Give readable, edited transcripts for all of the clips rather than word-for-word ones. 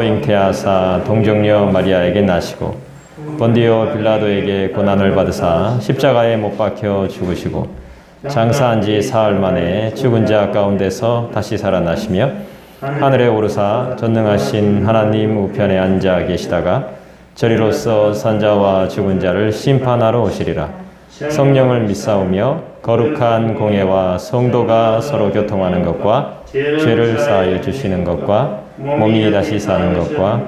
잉태하사 동정녀 마리아에게 나시고 본디오 빌라도에게 고난을 받으사 십자가에 못 박혀 죽으시고 장사한 지 사흘 만에 죽은 자 가운데서 다시 살아나시며 하늘에 오르사 전능하신 하나님 우편에 앉아 계시다가 저리로서 산자와 죽은 자를 심판하러 오시리라. 성령을 믿사오며 거룩한 공예와 성도가 서로 교통하는 것과 죄를 사하여 주시는 것과 몸이 다시 사는 것과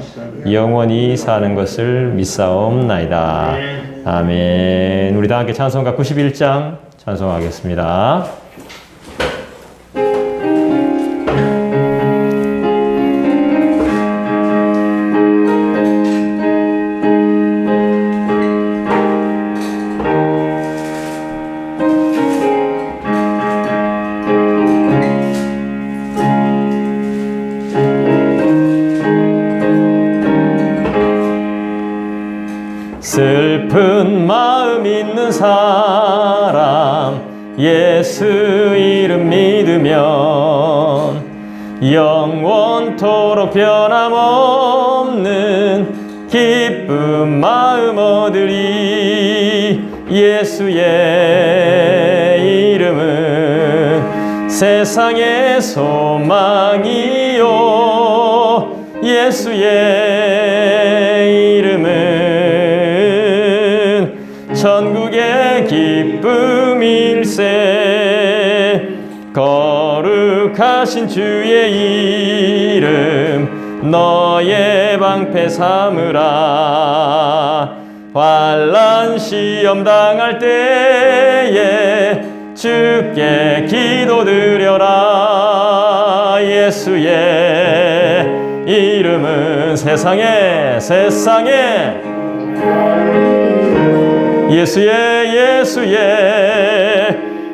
영원히 사는 것을 믿사옵나이다. 아멘. 우리 다 함께 찬송가 91장 찬송하겠습니다. 슬픈 마음 있는 사람 예수 이름 믿으면 영원토록 변함없는 기쁜 마음 얻으리. 예수의 이름은 세상의 소망이요 예수의 이름은 천국의 기쁨일세. 거룩하신 주의 이름 너의 방패 삼으라. 환난 시험 당할 때에 주께 기도드려라. 예수의 이름은 세상에 예수의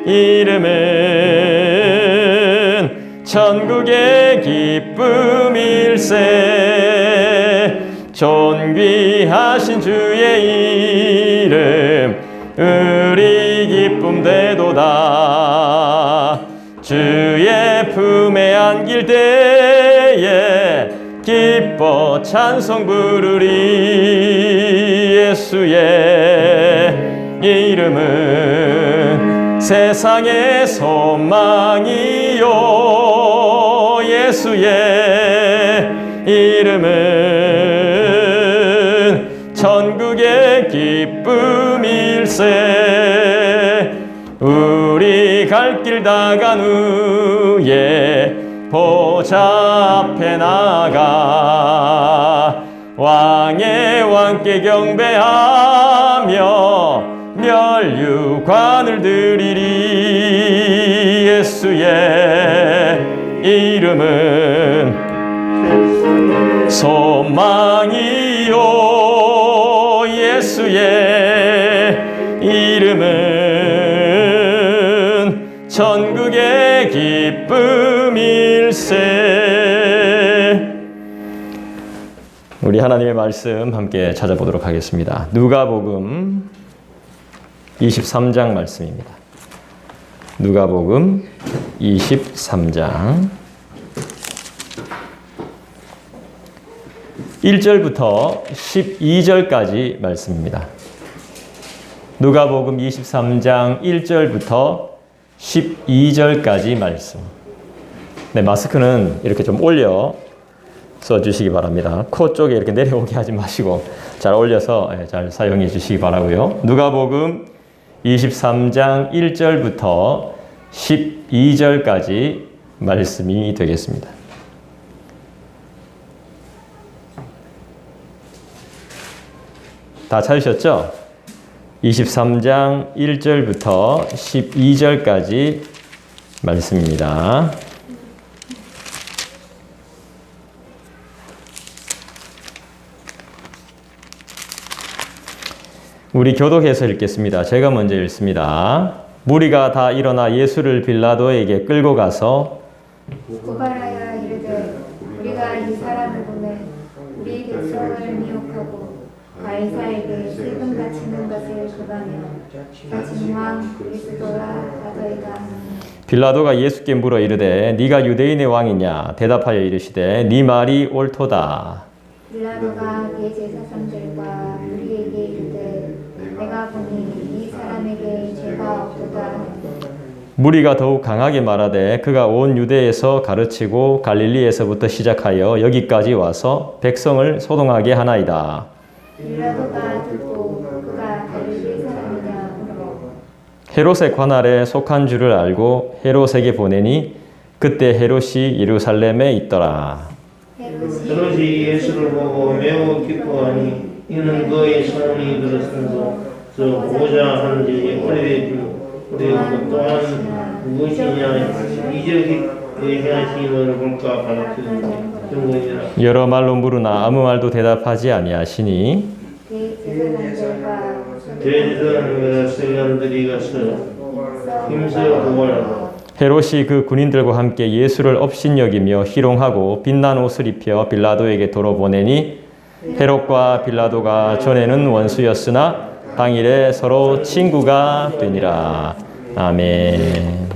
이름은 천국의 기쁨일세. 존귀하신 주의 이름 우리 기쁨 되도다. 주의 품에 안길 때에 기뻐 찬송 부르리. 예수의 이름은 세상의 소망이요 예수의 이름은 천국의 기쁨일세. 우리 갈 길 다 간 후에 보좌 앞에 나가 왕의 왕께 경배하며 멸류관을 드리리. 예수의 이름은 소망이요 예수의 이름은 천국의 기쁨일세. 우리 하나님의 말씀 함께 찾아보도록 하겠습니다. 누가복음 23장 말씀입니다. 누가복음 23장 1절부터 12절까지 말씀입니다. 누가복음 23장 1절부터 12절까지 말씀. 네, 마스크는 이렇게 좀 올려 써주시기 바랍니다. 코 쪽에 이렇게 내려오게 하지 마시고 잘 올려서 잘 사용해 주시기 바라고요. 누가복음 23장 1절부터 12절까지 말씀이 되겠습니다. 다 찾으셨죠? 23장 1절부터 12절까지 말씀입니다. 우리 교독해서 읽겠습니다. 제가 먼저 읽습니다. 무리가 다 일어나 예수를 빌라도에게 끌고 가서 고발하여 이르되 우리가 이 사람을 보내 우리 백성을 미혹하고 가이사에게 세금 바치는 것을 금하며 자칭 왕 그리스도라 하더이다. 빌라도가 예수께 물어 이르되 네가 유대인의 왕이냐? 대답하여 이르시되 네 말이 옳도다. 빌라도가 대제사장들과 무리에게 이르되 내가 보니 이 사람에게 죄가 없도다. 무리가 더욱 강하게 말하되 그가 온 유대에서 가르치고 갈릴리에서부터 시작하여 여기까지 와서 백성을 소동하게 하나이다. 빌라도가 듣고 그가 갈릴리 사람이냐 물어 헤롯의 관할에 속한 줄을 알고 헤롯에게 보내니 그때 헤롯이 예루살렘에 있더라. 헤롯이 예수를 보고 매우 기뻐하니 이는 그의 소문이 들었으므로 보고자 하는지 오래되었고 또한 무엇이냐 이적이 행하심을 볼까 가르치는 증거이라. 여러 말로 물으나 아무 말도 대답하지 아니하시니 대제사장들과 대제사장과 서기관들이 가서 힘써 보고하라. 헤롯이 그 군인들과 함께 예수를 업신여기며 희롱하고 빛난 옷을 입혀 빌라도에게 돌아보내니 헤롯과 빌라도가 전에는 원수였으나 당일에 서로 친구가 되니라. 아멘.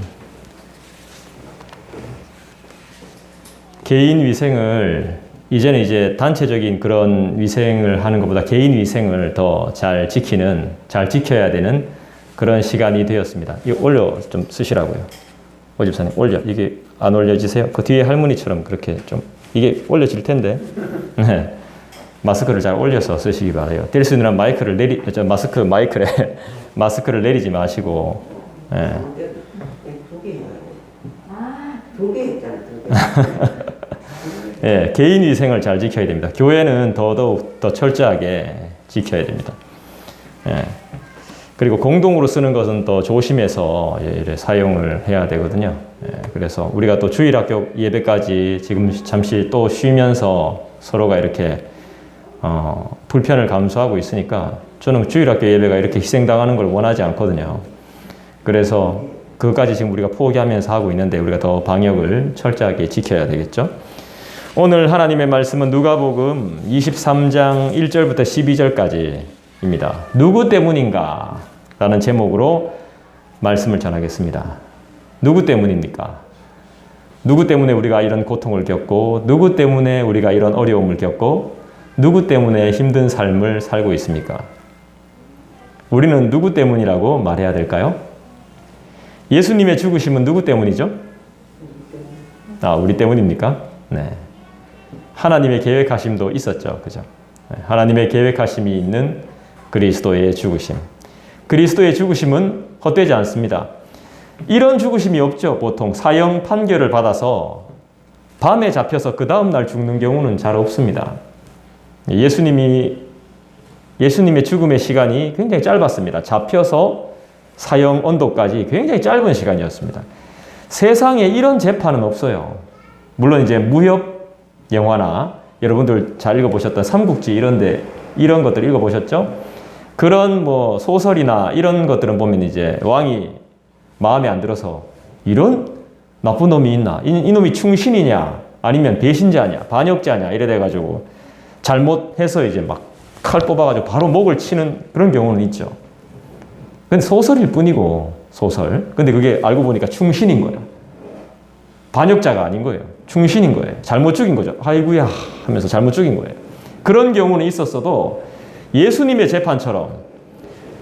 개인 위생을 이제는 이제 단체적인 그런 위생을 하는 것보다 개인 위생을 더 잘 지켜야 되는 그런 시간이 되었습니다. 이거 올려 좀 쓰시라고요. 오 집사님 올려. 이게 안 올려지세요? 그 뒤에 할머니처럼 그렇게 좀 이게 올려질 텐데. 네. 마스크를 잘 올려서 쓰시기 바라요. 될 수 있는 마이크를 마스크를 내리지 마시고. 네. 두 개 했잖아. 예, 개인 위생을 잘 지켜야 됩니다. 교회는 더더욱 더 철저하게 지켜야 됩니다. 예. 그리고 공동으로 쓰는 것은 더 조심해서 사용을 해야 되거든요. 예, 그래서 우리가 또 주일학교 예배까지 지금 잠시 또 쉬면서 서로가 이렇게 불편을 감수하고 있으니까 저는 주일학교 예배가 이렇게 희생당하는 걸 원하지 않거든요. 그래서 그것까지 지금 우리가 포기하면서 하고 있는데 우리가 더 방역을 철저하게 지켜야 되겠죠. 오늘 하나님의 말씀은 누가복음 23장 1절부터 12절까지입니다. 누구 때문인가? 라는 제목으로 말씀을 전하겠습니다. 누구 때문입니까? 누구 때문에 우리가 이런 고통을 겪고 누구 때문에 우리가 이런 어려움을 겪고 누구 때문에 힘든 삶을 살고 있습니까? 우리는 누구 때문이라고 말해야 될까요? 예수님의 죽으심은 누구 때문이죠? 우리 때문입니까? 네. 하나님의 계획하심도 있었죠. 그죠? 하나님의 계획하심이 있는 그리스도의 죽으심. 그리스도의 죽으심은 헛되지 않습니다. 이런 죽으심이 없죠. 보통 사형 판결을 받아서 밤에 잡혀서 그 다음날 죽는 경우는 잘 없습니다. 예수님의 죽음의 시간이 굉장히 짧았습니다. 잡혀서 사형 언도까지 굉장히 짧은 시간이었습니다. 세상에 이런 재판은 없어요. 물론 이제 무협 영화나 여러분들 잘 읽어보셨던 삼국지 이런 것들 읽어보셨죠? 그런 뭐 소설이나 이런 것들은 보면 이제 왕이 마음에 안 들어서 이런 나쁜 놈이 있나? 이놈이 충신이냐? 아니면 배신자냐? 반역자냐? 이래 돼가지고 잘못해서 이제 막 칼 뽑아가지고 바로 목을 치는 그런 경우는 있죠. 근데 소설일 뿐이고, 소설. 근데 그게 알고 보니까 충신인 거예요. 반역자가 아닌 거예요. 충신인 거예요. 잘못 죽인 거죠. 아이고야 하면서 잘못 죽인 거예요. 그런 경우는 있었어도 예수님의 재판처럼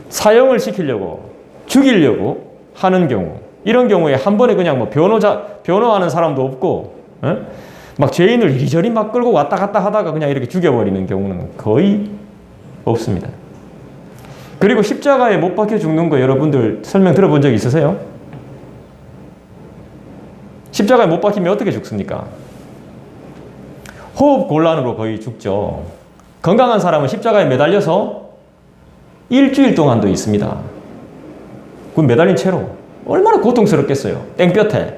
사형을 시키려고 죽이려고 하는 경우, 이런 경우에 한 번에 그냥 뭐 변호하는 사람도 없고, 막 죄인을 이리저리 막 끌고 왔다 갔다 하다가 그냥 이렇게 죽여버리는 경우는 거의 없습니다. 그리고 십자가에 못 박혀 죽는 거 여러분들 설명 들어본 적 있으세요? 십자가에 못 박히면 어떻게 죽습니까? 호흡 곤란으로 거의 죽죠. 건강한 사람은 십자가에 매달려서 일주일 동안도 있습니다. 그 매달린 채로 얼마나 고통스럽겠어요. 땡볕에.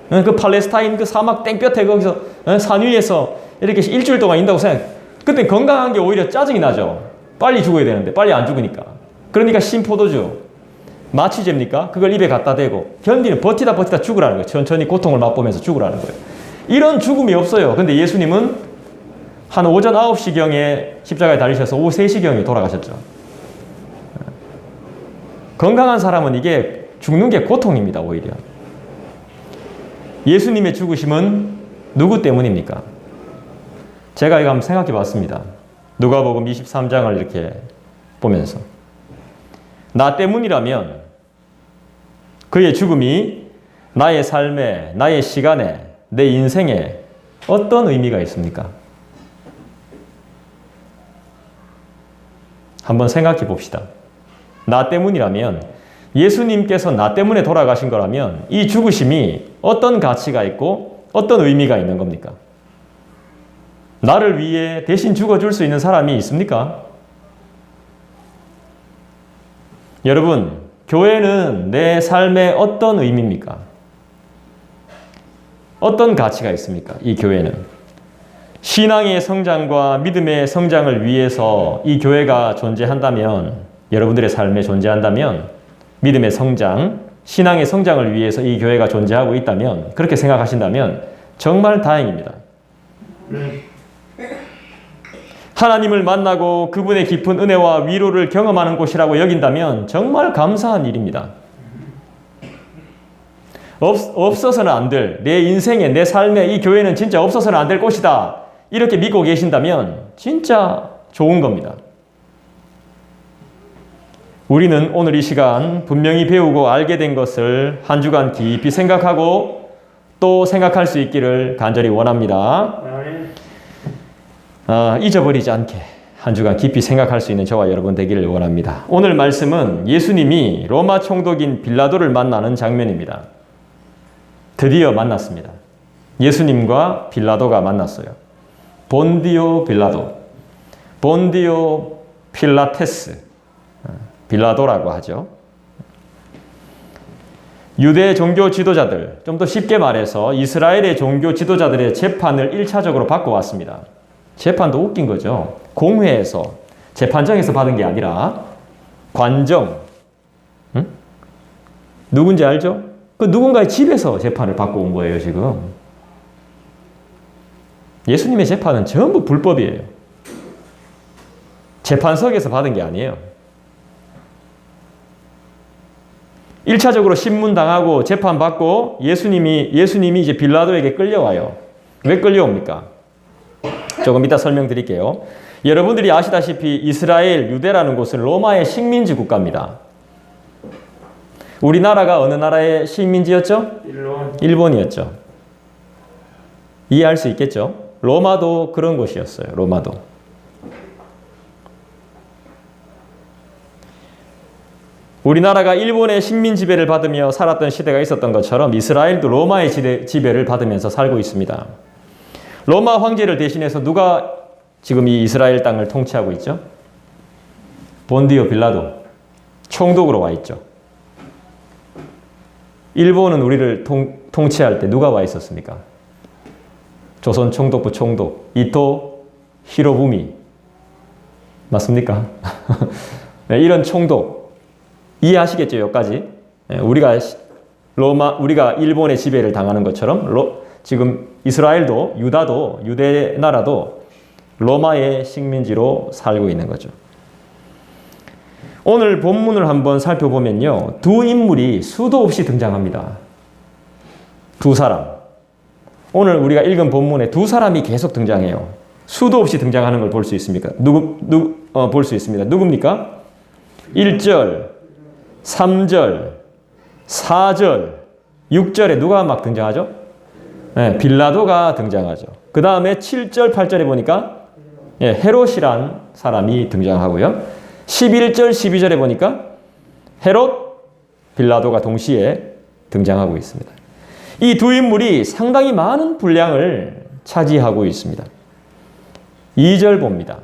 그 팔레스타인 그 사막 땡볕에 거기서 산 위에서 이렇게 일주일 동안 있다고 생각. 그때 건강한 게 오히려 짜증이 나죠. 빨리 죽어야 되는데 빨리 안 죽으니까. 그러니까 신포도주 마취제입니까? 그걸 입에 갖다 대고 버티다 죽으라는 거예요. 천천히 고통을 맛보면서 죽으라는 거예요. 이런 죽음이 없어요. 근데 예수님은 한 오전 9시경에 십자가에 달리셔서 오후 3시경에 돌아가셨죠. 건강한 사람은 이게 죽는 게 고통입니다. 오히려. 예수님의 죽으심은 누구 때문입니까? 제가 이거 한번 생각해 봤습니다. 누가복음 23장을 이렇게 보면서 나 때문이라면 그의 죽음이 나의 삶에, 나의 시간에, 내 인생에 어떤 의미가 있습니까? 한번 생각해 봅시다. 나 때문이라면, 예수님께서 나 때문에 돌아가신 거라면 이 죽으심이 어떤 가치가 있고 어떤 의미가 있는 겁니까? 나를 위해 대신 죽어줄 수 있는 사람이 있습니까? 여러분, 교회는 내 삶에 어떤 의미입니까? 어떤 가치가 있습니까? 이 교회는. 신앙의 성장과 믿음의 성장을 위해서 이 교회가 존재한다면, 여러분들의 삶에 존재한다면, 믿음의 성장, 신앙의 성장을 위해서 이 교회가 존재하고 있다면, 그렇게 생각하신다면 정말 다행입니다. 하나님을 만나고 그분의 깊은 은혜와 위로를 경험하는 곳이라고 여긴다면 정말 감사한 일입니다. 없어서는 안 될, 내 인생에, 내 삶에 이 교회는 진짜 없어서는 안 될 곳이다. 이렇게 믿고 계신다면 진짜 좋은 겁니다. 우리는 오늘 이 시간 분명히 배우고 알게 된 것을 한 주간 깊이 생각하고 또 생각할 수 있기를 간절히 원합니다. 잊어버리지 않게 한 주간 깊이 생각할 수 있는 저와 여러분 되기를 원합니다. 오늘 말씀은 예수님이 로마 총독인 빌라도를 만나는 장면입니다. 드디어 만났습니다. 예수님과 빌라도가 만났어요. 본디오 빌라도, 본디오 필라테스, 빌라도라고 하죠. 유대 종교 지도자들, 좀 더 쉽게 말해서 이스라엘의 종교 지도자들의 재판을 1차적으로 받고 왔습니다. 재판도 웃긴 거죠. 공회에서, 재판정에서 받은 게 아니라 관정, 누군지 알죠? 그 누군가의 집에서 재판을 받고 온 거예요, 지금. 예수님의 재판은 전부 불법이에요. 재판석에서 받은 게 아니에요. 1차적으로 신문당하고 재판받고 예수님이 이제 빌라도에게 끌려와요. 왜 끌려옵니까? 조금 이따 설명드릴게요. 여러분들이 아시다시피 이스라엘, 유대라는 곳은 로마의 식민지 국가입니다. 우리나라가 어느 나라의 식민지였죠? 일본이었죠. 이해할 수 있겠죠? 로마도 그런 곳이었어요. 로마도. 우리나라가 일본의 식민 지배를 받으며 살았던 시대가 있었던 것처럼 이스라엘도 로마의 지배를 받으면서 살고 있습니다. 로마 황제를 대신해서 누가 지금 이 이스라엘 땅을 통치하고 있죠? 본디오 빌라도 총독으로 와 있죠. 일본은 우리를 통치할 때 누가 와 있었습니까? 조선 총독부 총독 이토 히로부미 맞습니까? 네, 이런 총독 이해하시겠죠? 여기까지. 네, 우리가 일본의 지배를 당하는 것처럼 지금 이스라엘도 유대 나라도 로마의 식민지로 살고 있는 거죠. 오늘 본문을 한번 살펴보면요. 두 인물이 수도 없이 등장합니다. 두 사람. 오늘 우리가 읽은 본문에 두 사람이 계속 등장해요. 수도 없이 등장하는 걸 볼 수 있습니까? 볼 수 있습니다. 누굽니까? 1절, 3절, 4절, 6절에 누가 막 등장하죠? 네, 빌라도가 등장하죠. 그 다음에 7절, 8절에 보니까 헤롯이란 사람이 등장하고요. 11절, 12절에 보니까 헤롯, 빌라도가 동시에 등장하고 있습니다. 이 두 인물이 상당히 많은 분량을 차지하고 있습니다. 2절 봅니다.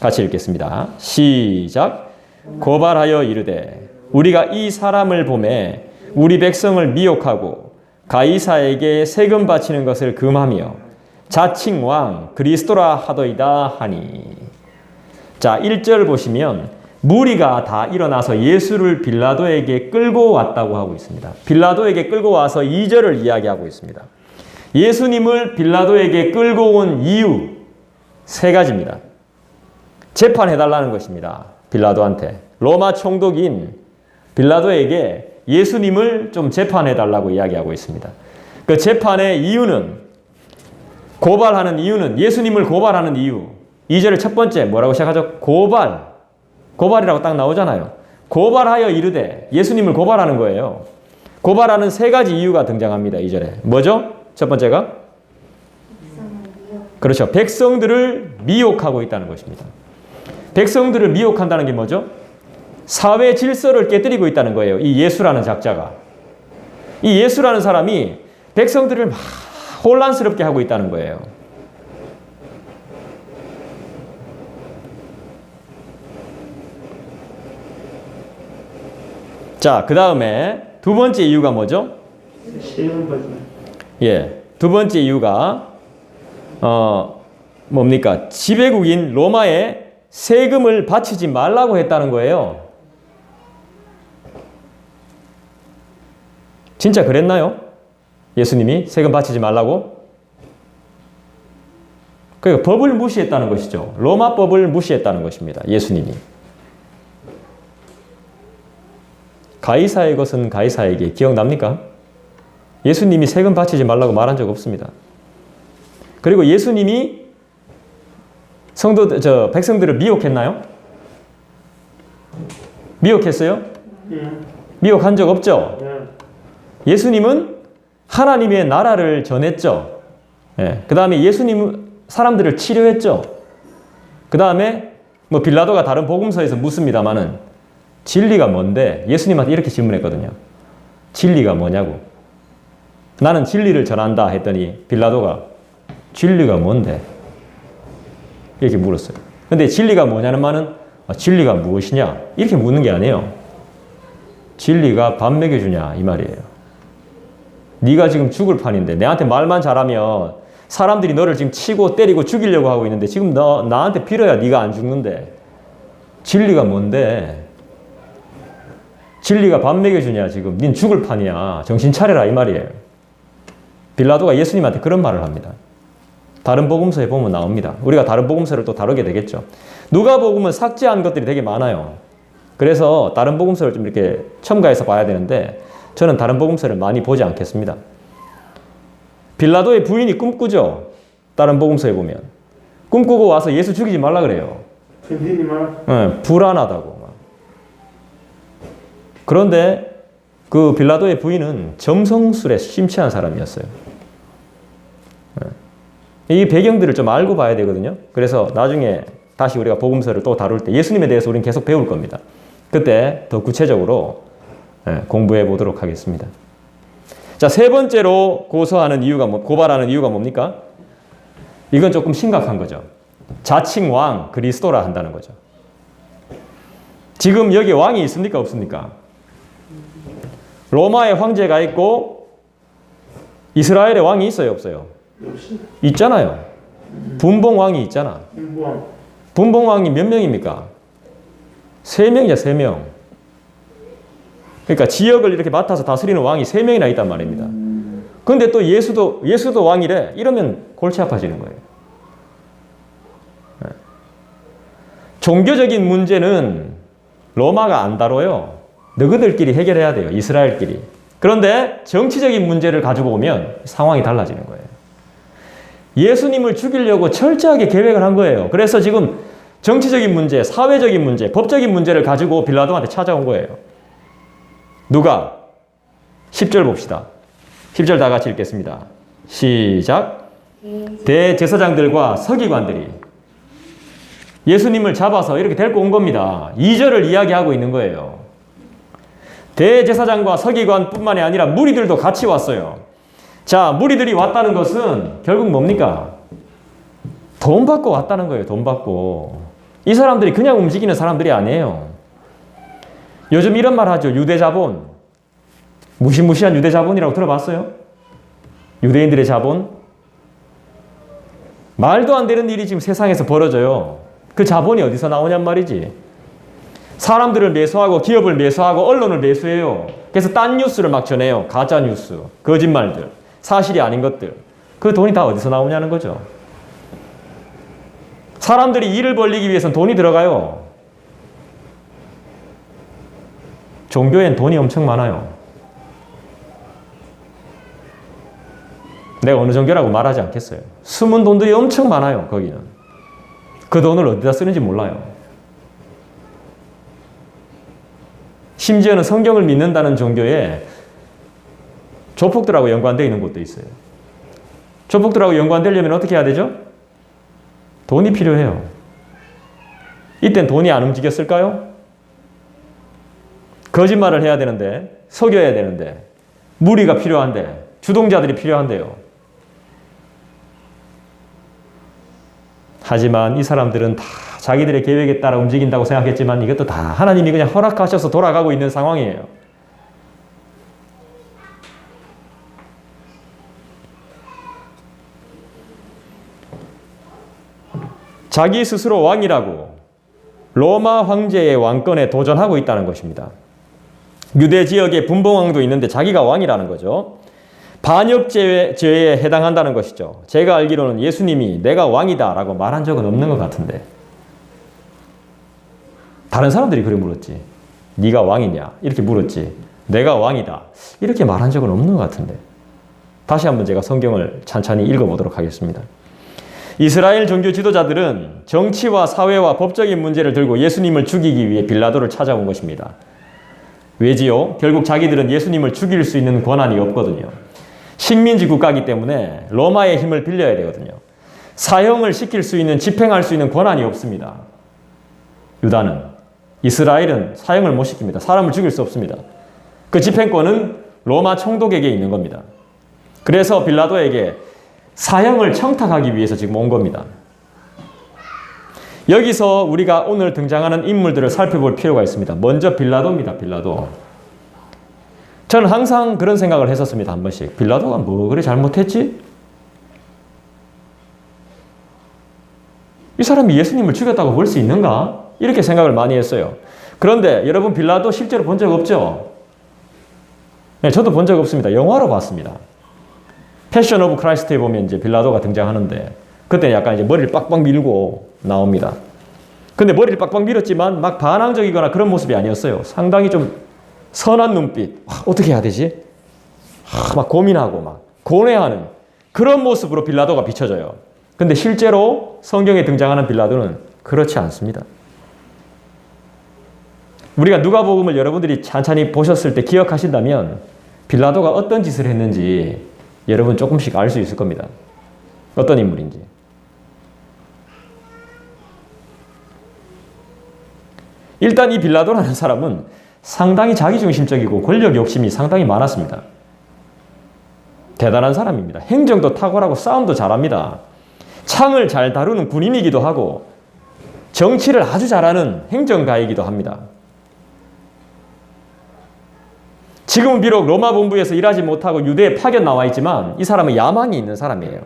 같이 읽겠습니다. 시작. 고발하여 이르되 우리가 이 사람을 보매 우리 백성을 미혹하고 가이사에게 세금 바치는 것을 금하며 자칭 왕 그리스도라 하더이다 하니. 자, 1절 보시면 무리가 다 일어나서 예수를 빌라도에게 끌고 왔다고 하고 있습니다. 빌라도에게 끌고 와서 2절을 이야기하고 있습니다. 예수님을 빌라도에게 끌고 온 이유 3가지입니다. 재판해달라는 것입니다. 빌라도한테. 로마 총독인 빌라도에게 예수님을 좀 재판해달라고 이야기하고 있습니다. 그 재판의 이유는, 고발하는 이유는, 예수님을 고발하는 이유. 2절의 첫 번째 뭐라고 시작하죠? 고발이라고 딱 나오잖아요. 고발하여 이르되, 예수님을 고발하는 거예요. 고발하는 세 가지 이유가 등장합니다. 2절에. 뭐죠? 첫 번째가? 그렇죠. 백성들을 미혹하고 있다는 것입니다. 백성들을 미혹한다는 게 뭐죠? 사회 질서를 깨뜨리고 있다는 거예요. 이 예수라는 작자가. 이 예수라는 사람이 백성들을 막 혼란스럽게 하고 있다는 거예요. 자, 그 다음에 두 번째 이유가 뭐죠? 세금 받는. 예, 두 번째 이유가 뭡니까? 지배국인 로마에 세금을 바치지 말라고 했다는 거예요. 진짜 그랬나요? 예수님이 세금 바치지 말라고? 그러니까 법을 무시했다는 것이죠. 로마 법을 무시했다는 것입니다. 예수님이. 가이사의 것은 가이사에게. 기억납니까? 예수님이 세금 바치지 말라고 말한 적 없습니다. 그리고 예수님이 백성들을 미혹했나요? 미혹했어요? 미혹한 적 없죠? 예수님은 하나님의 나라를 전했죠. 예. 그 다음에 예수님은 사람들을 치료했죠. 그 다음에 뭐 빌라도가 다른 복음서에서 묻습니다만은 진리가 뭔데? 예수님한테 이렇게 질문했거든요. 진리가 뭐냐고. 나는 진리를 전한다 했더니 빌라도가 진리가 뭔데? 이렇게 물었어요. 근데 진리가 뭐냐는 말은 진리가 무엇이냐? 이렇게 묻는 게 아니에요. 진리가 밥 먹여주냐 이 말이에요. 네가 지금 죽을 판인데 내한테 말만 잘하면 사람들이 너를 지금 치고 때리고 죽이려고 하고 있는데 지금 나한테 빌어야 네가 안 죽는데 진리가 뭔데? 진리가 밥 먹여주냐 지금 닌 죽을 판이야. 정신 차려라 이 말이에요. 빌라도가 예수님한테 그런 말을 합니다. 다른 복음서에 보면 나옵니다. 우리가 다른 복음서를 또 다루게 되겠죠. 누가복음은 삭제한 것들이 되게 많아요. 그래서 다른 복음서를 좀 이렇게 첨가해서 봐야 되는데 저는 다른 복음서를 많이 보지 않겠습니다. 빌라도의 부인이 꿈꾸죠. 다른 복음서에 보면. 꿈꾸고 와서 예수 죽이지 말라 그래요. 불안하다고. 그런데 그 빌라도의 부인은 점성술에 심취한 사람이었어요. 이 배경들을 좀 알고 봐야 되거든요. 그래서 나중에 다시 우리가 복음서를 또 다룰 때 예수님에 대해서 우리는 계속 배울 겁니다. 그때 더 구체적으로 공부해 보도록 하겠습니다. 자, 세 번째로 고발하는 이유가 뭡니까? 이건 조금 심각한 거죠. 자칭 왕 그리스도라 한다는 거죠. 지금 여기 왕이 있습니까? 없습니까? 로마의 황제가 있고 이스라엘의 왕이 있어요? 없어요? 있잖아요. 분봉왕이 있잖아. 분봉왕이 몇 명입니까? 3명이죠, 3명. 그러니까 지역을 이렇게 맡아서 다스리는 왕이 3명이나 있단 말입니다. 그런데 또 예수도 왕이래. 이러면 골치 아파지는 거예요. 종교적인 문제는 로마가 안 다뤄요. 너희들끼리 해결해야 돼요. 이스라엘끼리. 그런데 정치적인 문제를 가지고 오면 상황이 달라지는 거예요. 예수님을 죽이려고 철저하게 계획을 한 거예요. 그래서 지금 정치적인 문제, 사회적인 문제, 법적인 문제를 가지고 빌라도한테 찾아온 거예요. 누가? 10절 봅시다. 10절 다 같이 읽겠습니다. 시작. 대제사장들과 서기관들이 예수님을 잡아서 이렇게 데리고 온 겁니다. 2절을 이야기하고 있는 거예요. 대제사장과 서기관뿐만이 아니라 무리들도 같이 왔어요. 자, 무리들이 왔다는 것은 결국 뭡니까? 돈 받고 왔다는 거예요. 돈 받고. 이 사람들이 그냥 움직이는 사람들이 아니에요. 요즘 이런 말 하죠. 유대자본. 무시무시한 유대자본이라고 들어봤어요? 유대인들의 자본? 말도 안 되는 일이 지금 세상에서 벌어져요. 그 자본이 어디서 나오냔 말이지. 사람들을 매수하고 기업을 매수하고 언론을 매수해요. 그래서 딴 뉴스를 막 전해요. 가짜 뉴스, 거짓말들, 사실이 아닌 것들. 그 돈이 다 어디서 나오냐는 거죠. 사람들이 일을 벌리기 위해서는 돈이 들어가요. 종교엔 돈이 엄청 많아요. 내가 어느 종교라고 말하지 않겠어요. 숨은 돈들이 엄청 많아요. 거기는. 그 돈을 어디다 쓰는지 몰라요. 심지어는 성경을 믿는다는 종교에 조폭들하고 연관되어 있는 곳도 있어요. 조폭들하고 연관되려면 어떻게 해야 되죠? 돈이 필요해요. 이땐 돈이 안 움직였을까요? 거짓말을 해야 되는데, 속여야 되는데, 무리가 필요한데, 주동자들이 필요한데요. 하지만 이 사람들은 다 자기들의 계획에 따라 움직인다고 생각했지만 이것도 다 하나님이 그냥 허락하셔서 돌아가고 있는 상황이에요. 자기 스스로 왕이라고 로마 황제의 왕권에 도전하고 있다는 것입니다. 유대 지역에 분봉왕도 있는데 자기가 왕이라는 거죠. 반역죄에 해당한다는 것이죠. 제가 알기로는 예수님이 내가 왕이다 라고 말한 적은 없는 것 같은데 다른 사람들이 그래 물었지. 네가 왕이냐? 이렇게 물었지. 내가 왕이다. 이렇게 말한 적은 없는 것 같은데 다시 한번 제가 성경을 찬찬히 읽어보도록 하겠습니다. 이스라엘 종교 지도자들은 정치와 사회와 법적인 문제를 들고 예수님을 죽이기 위해 빌라도를 찾아온 것입니다. 왜지요? 결국 자기들은 예수님을 죽일 수 있는 권한이 없거든요. 식민지 국가이기 때문에 로마의 힘을 빌려야 되거든요. 사형을 시킬 수 있는, 집행할 수 있는 권한이 없습니다. 유다는, 이스라엘은 사형을 못 시킵니다. 사람을 죽일 수 없습니다. 그 집행권은 로마 총독에게 있는 겁니다. 그래서 빌라도에게 사형을 청탁하기 위해서 지금 온 겁니다. 여기서 우리가 오늘 등장하는 인물들을 살펴볼 필요가 있습니다. 먼저 빌라도입니다. 빌라도. 저는 항상 그런 생각을 했었습니다. 한 번씩. 빌라도가 뭐 그래 잘못했지? 이 사람이 예수님을 죽였다고 볼 수 있는가? 이렇게 생각을 많이 했어요. 그런데 여러분 빌라도 실제로 본 적 없죠? 네, 저도 본 적 없습니다. 영화로 봤습니다. 패션 오브 크라이스트에 보면 이제 빌라도가 등장하는데 그때 약간 이제 머리를 빡빡 밀고 나옵니다. 근데 머리를 빡빡 밀었지만 막 반항적이거나 그런 모습이 아니었어요. 상당히 좀 선한 눈빛. 어떻게 해야 되지? 막 고민하고 막 고뇌하는 그런 모습으로 빌라도가 비춰져요. 근데 실제로 성경에 등장하는 빌라도는 그렇지 않습니다. 우리가 누가복음을 여러분들이 찬찬히 보셨을 때 기억하신다면 빌라도가 어떤 짓을 했는지 여러분 조금씩 알 수 있을 겁니다. 어떤 인물인지. 일단 이 빌라도라는 사람은 상당히 자기중심적이고 권력 욕심이 상당히 많았습니다. 대단한 사람입니다. 행정도 탁월하고 싸움도 잘합니다. 창을 잘 다루는 군인이기도 하고 정치를 아주 잘하는 행정가이기도 합니다. 지금은 비록 로마 본부에서 일하지 못하고 유대에 파견 나와 있지만 이 사람은 야망이 있는 사람이에요.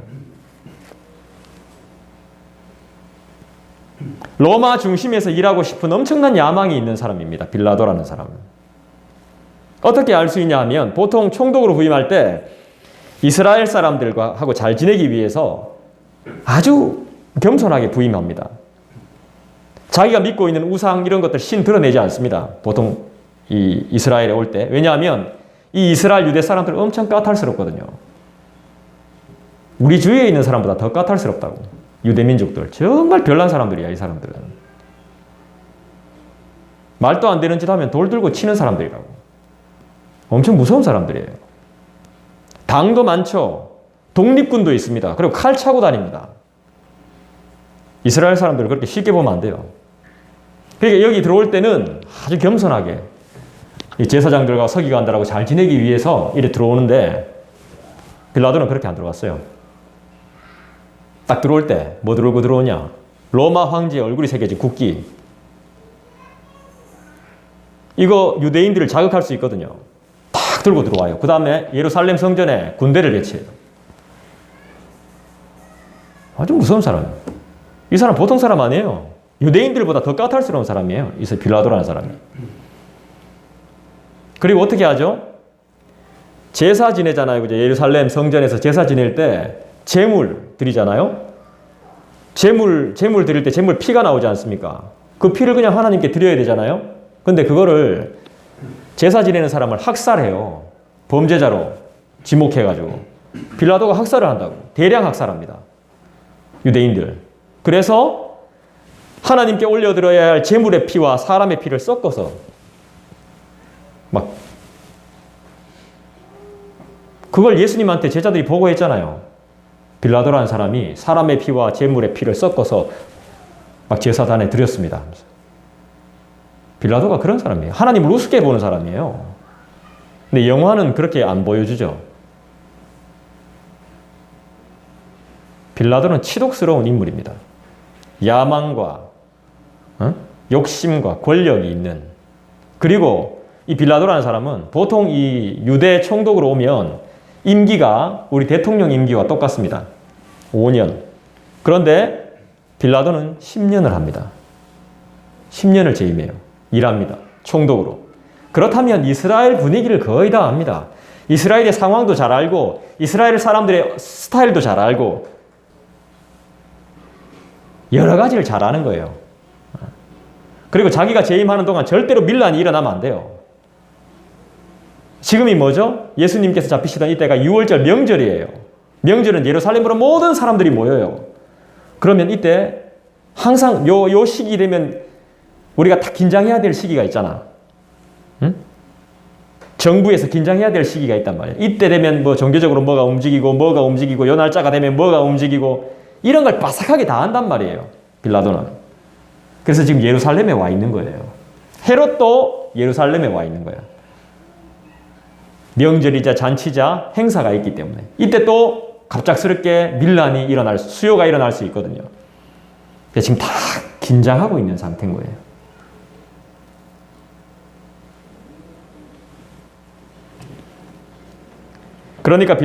로마 중심에서 일하고 싶은 엄청난 야망이 있는 사람입니다. 빌라도라는 사람은. 어떻게 알 수 있냐 하면 보통 총독으로 부임할 때 이스라엘 사람들과 하고 잘 지내기 위해서 아주 겸손하게 부임합니다. 자기가 믿고 있는 우상 이런 것들 신 드러내지 않습니다. 보통 이 이스라엘에 올 때. 왜냐하면 이 이스라엘 유대 사람들은 엄청 까탈스럽거든요. 우리 주위에 있는 사람보다 더 까탈스럽다고. 유대 민족들. 정말 별난 사람들이야, 이 사람들은. 말도 안 되는 짓 하면 돌 들고 치는 사람들이라고. 엄청 무서운 사람들이에요. 당도 많죠. 독립군도 있습니다. 그리고 칼 차고 다닙니다. 이스라엘 사람들을 그렇게 쉽게 보면 안 돼요. 그러니까 여기 들어올 때는 아주 겸손하게 이 제사장들과 서기관들하고 잘 지내기 위해서 이래 들어오는데 빌라도는 그렇게 안 들어왔어요. 딱 들어올 때 뭐 들고 들어오냐? 로마 황제의 얼굴이 새겨진 국기. 이거 유대인들을 자극할 수 있거든요. 딱 들고 들어와요. 그 다음에 예루살렘 성전에 군대를 배치해요. 아주 무서운 사람이에요. 이 사람 보통 사람 아니에요. 유대인들보다 더 까탈스러운 사람이에요. 이 빌라도라는 사람이. 그리고 어떻게 하죠? 제사 지내잖아요. 그죠? 예루살렘 성전에서 제사 지낼 때 제물 드리잖아요. 제물 드릴 때 제물 피가 나오지 않습니까? 그 피를 그냥 하나님께 드려야 되잖아요. 근데 그거를 제사 지내는 사람을 학살해요. 범죄자로 지목해가지고. 빌라도가 학살을 한다고. 대량 학살합니다. 유대인들. 그래서 하나님께 올려드려야 할 제물의 피와 사람의 피를 섞어서 막 그걸 예수님한테 제자들이 보고했잖아요. 빌라도라는 사람이 사람의 피와 제물의 피를 섞어서 막 제사단에 드렸습니다. 빌라도가 그런 사람이에요. 하나님을 우습게 보는 사람이에요. 근데 영화는 그렇게 안 보여주죠. 빌라도는 치독스러운 인물입니다. 야망과 욕심과 권력이 있는, 그리고 이 빌라도라는 사람은 보통 이 유대 총독으로 오면 임기가 우리 대통령 임기와 똑같습니다. 5년. 그런데 빌라도는 10년을 합니다. 10년을 재임해요. 일합니다. 총독으로. 그렇다면 이스라엘 분위기를 거의 다 압니다. 이스라엘의 상황도 잘 알고 이스라엘 사람들의 스타일도 잘 알고 여러 가지를 잘 아는 거예요. 그리고 자기가 재임하는 동안 절대로 밀란이 일어나면 안 돼요. 지금이 뭐죠? 예수님께서 잡히시던 이때가 6월절 명절이에요. 명절은 예루살렘으로 모든 사람들이 모여요. 그러면 이때 항상 요 시기 되면 우리가 다 긴장해야 될 시기가 있잖아. 응? 정부에서 긴장해야 될 시기가 있단 말이에요. 이때 되면 뭐 종교적으로 뭐가 움직이고 요 날짜가 되면 뭐가 움직이고 이런 걸 바삭하게 다 한단 말이에요. 빌라도는. 그래서 지금 예루살렘에 와 있는 거예요. 헤롯도 예루살렘에 와 있는 거예요. 명절이자 잔치자 행사가 있기 때문에 이때 또 갑작스럽게 밀란이 일어날 수요가 일어날 수 있거든요. 지금 다 긴장하고 있는 상태인 거예요. 그러니까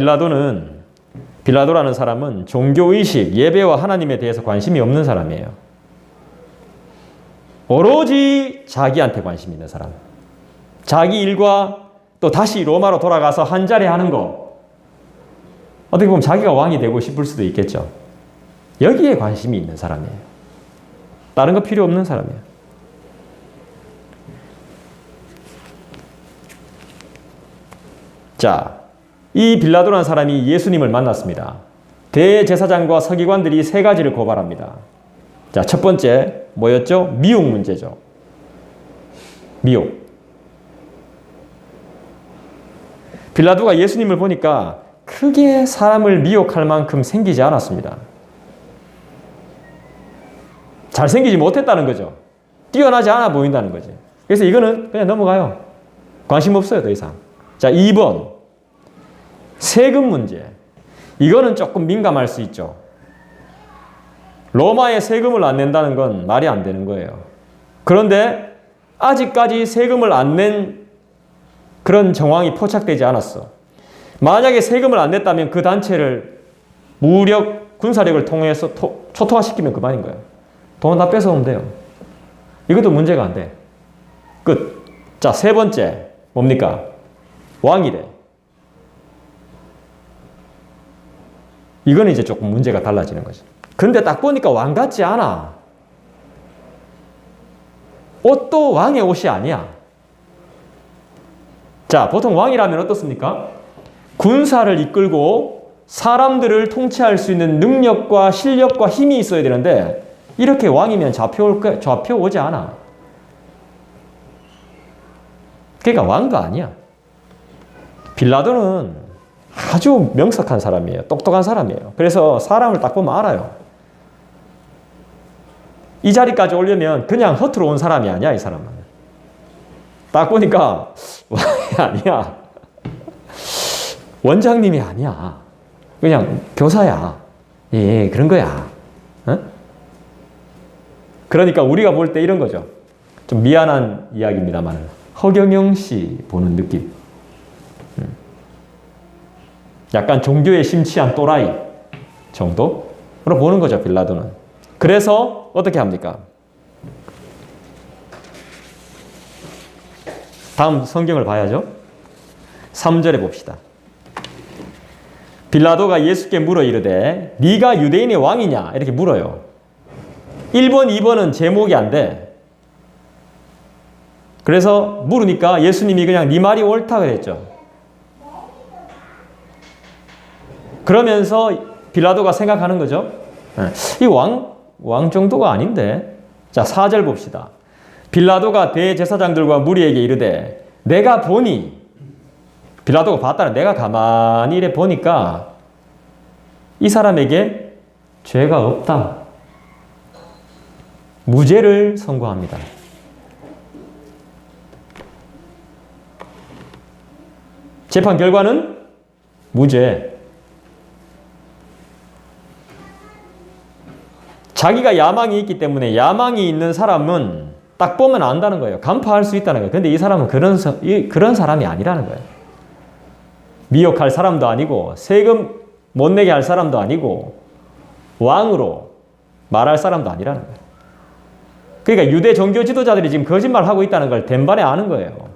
빌라도라는 사람은 종교의식, 예배와 하나님에 대해서 관심이 없는 사람이에요. 오로지 자기한테 관심 있는 사람. 자기 일과 또 다시 로마로 돌아가서 한 자리 하는 거. 어떻게 보면 자기가 왕이 되고 싶을 수도 있겠죠. 여기에 관심이 있는 사람이에요. 다른 거 필요 없는 사람이에요. 자, 이 빌라도라는 사람이 예수님을 만났습니다. 대제사장과 서기관들이 세 가지를 고발합니다. 자, 첫 번째 뭐였죠? 미혹 문제죠. 미혹. 빌라도가 예수님을 보니까 크게 사람을 미혹할 만큼 생기지 않았습니다. 잘생기지 못했다는 거죠. 뛰어나지 않아 보인다는 거지. 그래서 이거는 그냥 넘어가요. 관심 없어요, 더 이상. 자, 2번. 세금 문제. 이거는 조금 민감할 수 있죠. 로마에 세금을 안 낸다는 건 말이 안 되는 거예요. 그런데 아직까지 세금을 안 낸 그런 정황이 포착되지 않았어. 만약에 세금을 안 냈다면 그 단체를 무력, 군사력을 통해서 초토화시키면 그만인 거예요. 돈 다 뺏어오면 돼요. 이것도 문제가 안 돼. 끝. 자, 세 번째. 뭡니까? 왕이래. 이거는 이제 조금 문제가 달라지는 거죠. 근데 딱 보니까 왕 같지 않아. 옷도 왕의 옷이 아니야. 자, 보통 왕이라면 어떻습니까? 군사를 이끌고 사람들을 통치할 수 있는 능력과 실력과 힘이 있어야 되는데 이렇게 왕이면 잡혀오지 않아. 그러니까 왕도 아니야. 빌라도는 아주 명석한 사람이에요. 똑똑한 사람이에요. 그래서 사람을 딱 보면 알아요. 이 자리까지 오려면 그냥 허투루 온 사람이 아니야, 이 사람은. 딱 보니까 왕이 아니야. 원장님이 아니야. 그냥 교사야. 예, 그런 거야. 어? 그러니까 우리가 볼 때 이런 거죠. 좀 미안한 이야기입니다만 허경영 씨 보는 느낌. 약간 종교에 심취한 또라이 정도로 보는 거죠, 빌라도는. 그래서 어떻게 합니까? 다음 성경을 봐야죠. 3절에 봅시다. 빌라도가 예수께 물어 이르되 네가 유대인의 왕이냐? 이렇게 물어요. 1번, 2번은 제목이 안 돼. 그래서 물으니까 예수님이 그냥 네 말이 옳다 그랬죠. 그러면서 빌라도가 생각하는 거죠. 이 왕 정도가 아닌데. 자, 4절 봅시다. 빌라도가 대제사장들과 무리에게 이르되 내가 보니, 빌라도가 봤다는, 내가 가만히 이래 보니까 이 사람에게 죄가 없다. 무죄를 선고합니다. 재판 결과는 무죄. 자기가 야망이 있기 때문에 야망이 있는 사람은 딱 보면 안다는 거예요. 간파할 수 있다는 거예요. 근데 이 사람은 그런 사람이 아니라는 거예요. 미혹할 사람도 아니고 세금 못 내게 할 사람도 아니고 왕으로 말할 사람도 아니라는 거예요. 그러니까 유대 종교 지도자들이 지금 거짓말하고 있다는 걸 된반에 아는 거예요.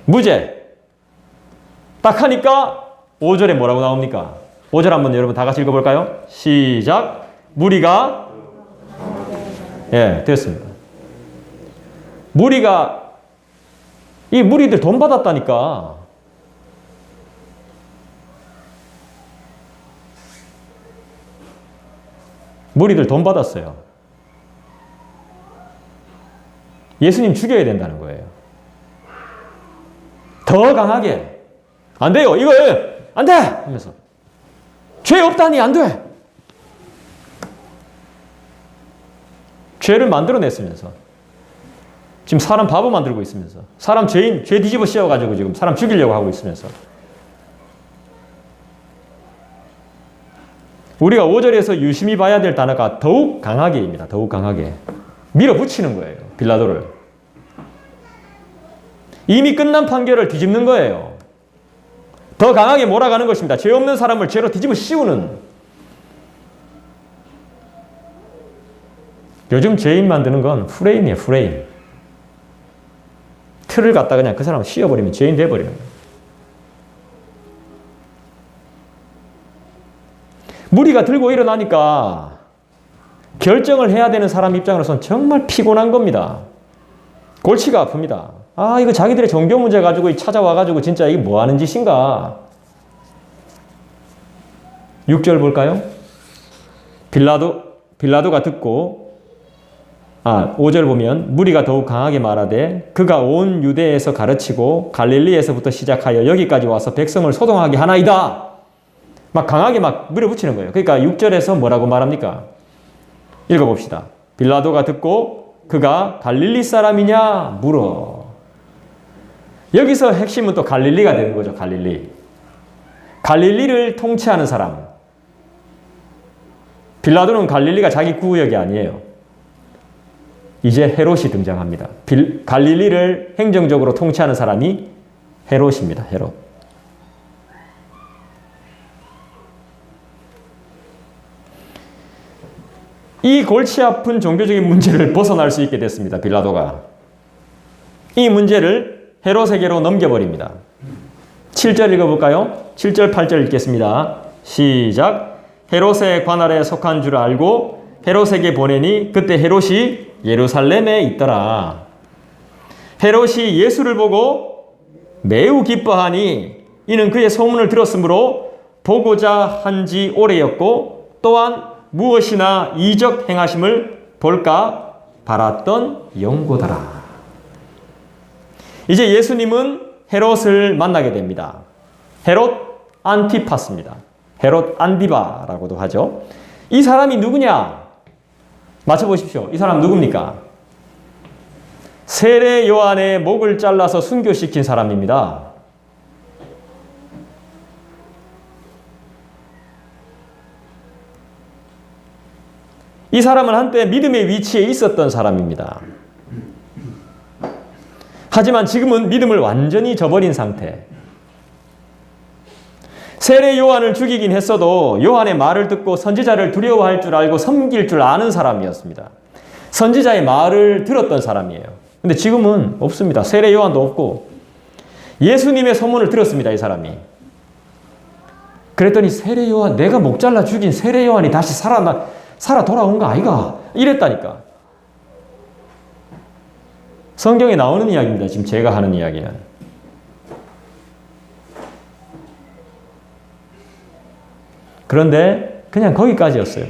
무죄. 딱 하니까 5절에 뭐라고 나옵니까? 5절 한번 여러분 다 같이 읽어볼까요? 시작. 무리가 됐습니다. 이 무리들 돈 받았다니까. 무리들 돈 받았어요. 예수님 죽여야 된다는 거예요. 더 강하게. 안 돼요. 이거 안 돼! 하면서. 죄 없다니 안 돼! 죄를 만들어냈으면서. 지금 사람 바보 만들고 있으면서. 사람 죄 뒤집어 씌워가지고 지금 사람 죽이려고 하고 있으면서. 우리가 5절에서 유심히 봐야 될 단어가 더욱 강하게입니다. 더욱 강하게. 밀어붙이는 거예요. 빌라도를. 이미 끝난 판결을 뒤집는 거예요. 더 강하게 몰아가는 것입니다. 죄 없는 사람을 죄로 뒤집어 씌우는. 요즘 죄인 만드는 건 프레임이에요. 프레임. 틀을 갖다 그냥 그 사람을 씌워버리면 죄인 돼버리는 거예요. 무리가 들고 일어나니까 결정을 해야 되는 사람 입장으로서는 정말 피곤한 겁니다. 골치가 아픕니다. 아, 이거 자기들의 종교 문제 가지고 찾아와가지고 진짜 이게 뭐 하는 짓인가. 6절 볼까요? 빌라도가 듣고 5절 보면 무리가 더욱 강하게 말하되 그가 온 유대에서 가르치고 갈릴리에서부터 시작하여 여기까지 와서 백성을 소동하게 하나이다. 막 강하게 막 밀어붙이는 거예요. 그러니까 6절에서 뭐라고 말합니까? 읽어봅시다. 빌라도가 듣고 그가 갈릴리 사람이냐 물어. 여기서 핵심은 또 갈릴리가 되는 거죠. 갈릴리. 갈릴리를 통치하는 사람. 빌라도는 갈릴리가 자기 구역이 아니에요. 이제 헤롯이 등장합니다. 갈릴리를 행정적으로 통치하는 사람이 헤롯입니다. 헤롯. 이 골치 아픈 종교적인 문제를 벗어날 수 있게 됐습니다. 빌라도가. 이 문제를 헤롯에게로 넘겨버립니다. 7절 읽어볼까요? 7절, 8절 읽겠습니다. 시작. 헤롯의 관할에 속한 줄 알고 헤롯에게 보내니 그때 헤롯이 예루살렘에 있더라. 헤롯이 예수를 보고 매우 기뻐하니 이는 그의 소문을 들었으므로 보고자 한 지 오래였고 또한 무엇이나 이적 행하심을 볼까 바랐던 영고더라. 이제 예수님은 헤롯을 만나게 됩니다. 헤롯 안티파스입니다. 헤롯 안디바라고도 하죠. 이 사람이 누구냐? 맞춰보십시오. 이 사람 누굽니까? 세례 요한의 목을 잘라서 순교시킨 사람입니다. 이 사람은 한때 믿음의 위치에 있었던 사람입니다. 하지만 지금은 믿음을 완전히 저버린 상태. 세례 요한을 죽이긴 했어도 요한의 말을 듣고 선지자를 두려워할 줄 알고 섬길 줄 아는 사람이었습니다. 선지자의 말을 들었던 사람이에요. 근데 지금은 없습니다. 세례 요한도 없고 예수님의 소문을 들었습니다. 이 사람이. 그랬더니 세례 요한, 내가 목 잘라 죽인 세례 요한이 다시 살아 돌아온 거 아이가? 이랬다니까. 성경에 나오는 이야기입니다. 지금 제가 하는 이야기는. 그런데 그냥 거기까지였어요.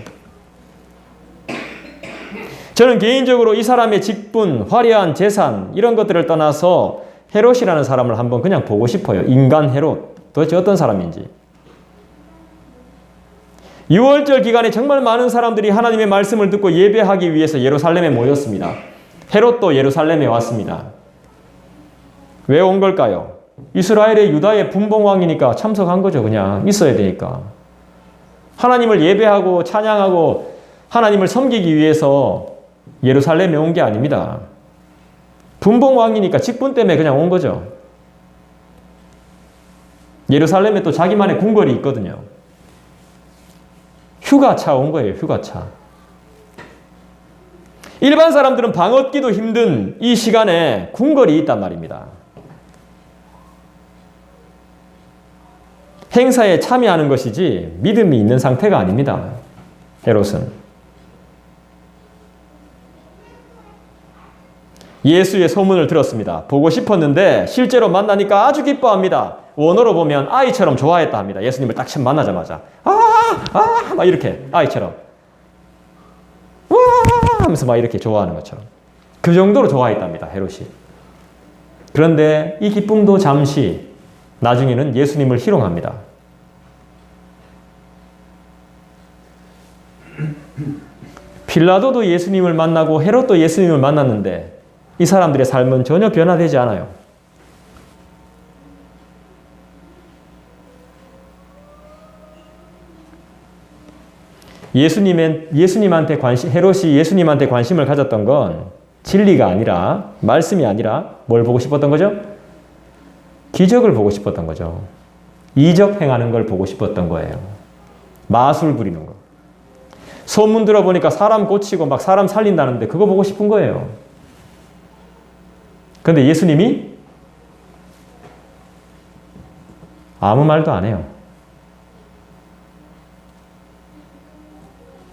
저는 개인적으로 이 사람의 직분, 화려한 재산 이런 것들을 떠나서 헤롯이라는 사람을 한번 그냥 보고 싶어요. 인간 헤롯. 도대체 어떤 사람인지. 6월절 기간에 정말 많은 사람들이 하나님의 말씀을 듣고 예배하기 위해서 예루살렘에 모였습니다. 헤롯도 예루살렘에 왔습니다. 왜 온 걸까요? 이스라엘의 유다의 분봉왕이니까 참석한 거죠. 그냥 있어야 되니까. 하나님을 예배하고 찬양하고 하나님을 섬기기 위해서 예루살렘에 온 게 아닙니다. 분봉왕이니까 직분 때문에 그냥 온 거죠. 예루살렘에 또 자기만의 궁궐이 있거든요. 휴가차 온 거예요. 휴가차. 일반 사람들은 방 얻기도 힘든 이 시간에 궁궐이 있단 말입니다. 행사에 참여하는 것이지 믿음이 있는 상태가 아닙니다. 헤롯은. 예수의 소문을 들었습니다. 보고 싶었는데 실제로 만나니까 아주 기뻐합니다. 원어로 보면 아이처럼 좋아했다 합니다. 예수님을 딱 처음 만나자마자 막 이렇게 아이처럼 와 하면서 막 이렇게 좋아하는 것처럼 그 정도로 좋아했답니다. 헤롯이. 그런데 이 기쁨도 잠시 나중에는 예수님을 희롱합니다. 빌라도도 예수님을 만나고 헤롯도 예수님을 만났는데 이 사람들의 삶은 전혀 변화되지 않아요. 헤롯이 예수님한테 관심을 가졌던 건 진리가 아니라, 말씀이 아니라 뭘 보고 싶었던 거죠? 기적을 보고 싶었던 거죠. 이적 행하는 걸 보고 싶었던 거예요. 마술 부리는 거. 소문 들어보니까 사람 고치고 막 사람 살린다는데 그거 보고 싶은 거예요. 그런데 예수님이 아무 말도 안 해요.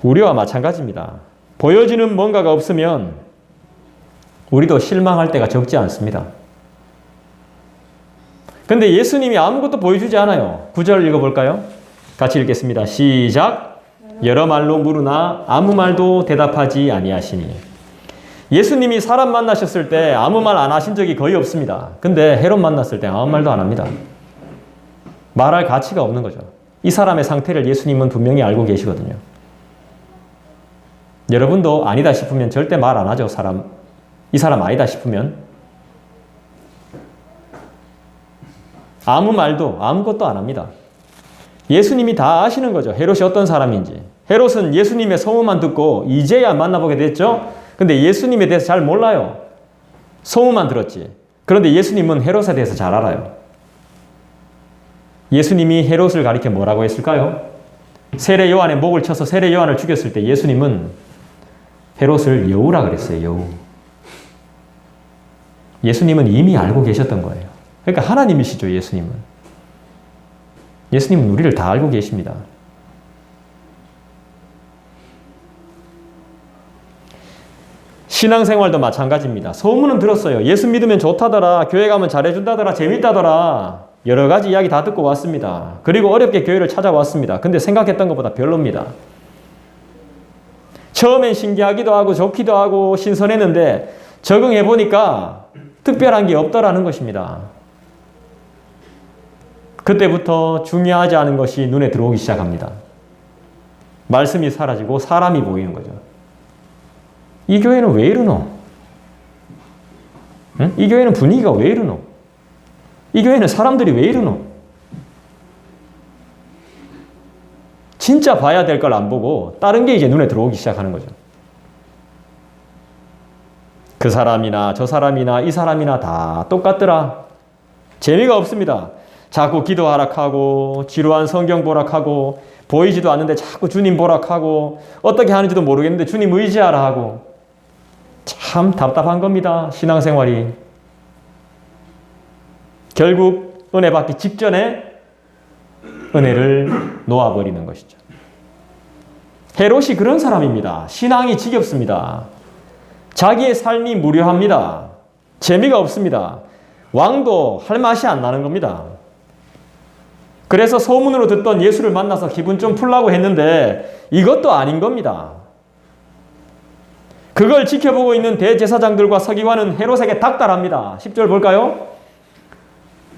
우리와 마찬가지입니다. 보여지는 뭔가가 없으면 우리도 실망할 때가 적지 않습니다. 근데 예수님이 아무것도 보여주지 않아요. 9절 읽어볼까요? 같이 읽겠습니다. 시작. 여러 말로 물으나 아무 말도 대답하지 아니하시니. 예수님이 사람 만나셨을 때 아무 말 안 하신 적이 거의 없습니다. 근데 헤롯 만났을 때 아무 말도 안 합니다. 말할 가치가 없는 거죠. 이 사람의 상태를 예수님은 분명히 알고 계시거든요. 여러분도 아니다 싶으면 절대 말 안 하죠. 이 사람 아니다 싶으면. 아무 말도 아무것도 안 합니다. 예수님이 다 아시는 거죠. 헤롯이 어떤 사람인지. 헤롯은 예수님의 소문만 듣고 이제야 만나보게 됐죠. 근데 예수님에 대해서 잘 몰라요. 소문만 들었지. 그런데 예수님은 헤롯에 대해서 잘 알아요. 예수님이 헤롯을 가리켜 뭐라고 했을까요? 세례 요한의 목을 쳐서 세례 요한을 죽였을 때 예수님은 헤롯을 여우라 그랬어요. 여우. 예수님은 이미 알고 계셨던 거예요. 그러니까 하나님이시죠. 예수님은. 예수님은 우리를 다 알고 계십니다. 신앙생활도 마찬가지입니다. 소문은 들었어요. 예수 믿으면 좋다더라. 교회 가면 잘해준다더라. 재밌다더라. 여러 가지 이야기 다 듣고 왔습니다. 그리고 어렵게 교회를 찾아왔습니다. 근데 생각했던 것보다 별로입니다. 처음엔 신기하기도 하고 좋기도 하고 신선했는데 적응해보니까 특별한 게 없더라는 것입니다. 그때부터 중요하지 않은 것이 눈에 들어오기 시작합니다. 말씀이 사라지고 사람이 보이는 거죠. 이 교회는 왜 이러노? 응? 이 교회는 분위기가 왜 이러노? 이 교회는 사람들이 왜 이러노? 진짜 봐야 될 걸 안 보고 다른 게 이제 눈에 들어오기 시작하는 거죠. 그 사람이나 저 사람이나 이 사람이나 다 똑같더라. 재미가 없습니다. 자꾸 기도 하락하고 지루한 성경 보락하고 보이지도 않는데 자꾸 주님 보락하고 어떻게 하는지도 모르겠는데 주님 의지하라 하고 참 답답한 겁니다. 신앙생활이. 결국 은혜 받기 직전에 은혜를 놓아버리는 것이죠. 헤롯이 그런 사람입니다. 신앙이 지겹습니다. 자기의 삶이 무료합니다. 재미가 없습니다. 왕도 할 맛이 안 나는 겁니다. 그래서 소문으로 듣던 예수를 만나서 기분 좀 풀라고 했는데 이것도 아닌 겁니다. 그걸 지켜보고 있는 대제사장들과 서기관은 헤롯에게 닥달합니다. 10절 볼까요?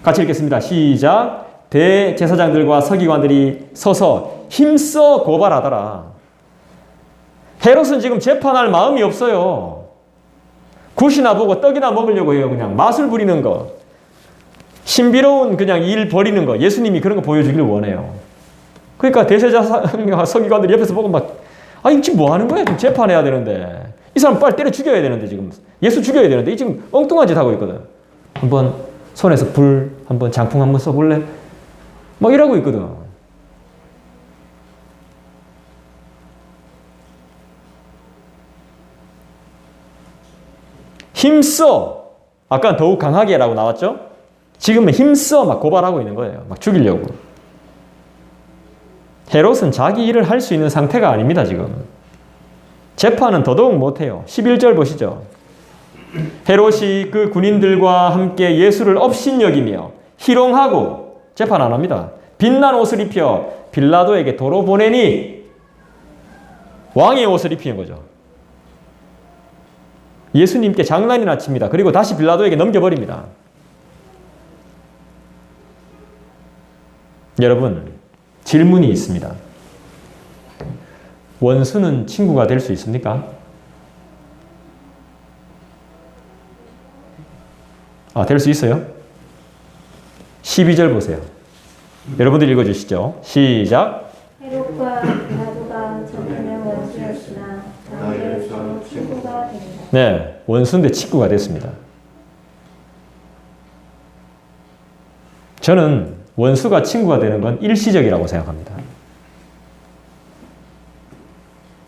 같이 읽겠습니다. 시작. 대제사장들과 서기관들이 서서 힘써 고발하더라. 헤롯은 지금 재판할 마음이 없어요. 굿이나 보고 떡이나 먹으려고 해요. 그냥 맛을 부리는 거. 신비로운 그냥 일 벌이는 거. 예수님이 그런 거 보여주기를 원해요. 그러니까 대제사장과 서기관들이 옆에서 보고 막 이거 지금 뭐 하는 거야? 지금 재판해야 되는데. 이 사람 빨리 때려 죽여야 되는데 지금. 예수 죽여야 되는데 이 지금 엉뚱한 짓 하고 있거든. 한번 손에서 불 한번 장풍 한번 써볼래? 막 이러고 있거든. 힘써. 아까 더욱 강하게라고 나왔죠? 지금은 힘써 막 고발하고 있는 거예요. 막 죽이려고. 헤롯은 자기 일을 할 수 있는 상태가 아닙니다, 지금. 재판은 더더욱 못해요. 11절 보시죠. 헤롯이 그 군인들과 함께 예수를 업신여기며 희롱하고 재판 안 합니다. 빛난 옷을 입혀 빌라도에게 도로 보내니 왕의 옷을 입히는 거죠. 예수님께 장난이나 칩니다. 그리고 다시 빌라도에게 넘겨버립니다. 여러분, 질문이 있습니다. 원수는 친구가 될 수 있습니까? 될 수 있어요? 12절 보세요. 여러분들 읽어주시죠. 시작. 헤롯과 빌라도가 전에는 원수였으나 당대 서로 친구가 됩니다. 네, 원수인데 친구가 됐습니다. 저는 원수가 친구가 되는 건 일시적이라고 생각합니다.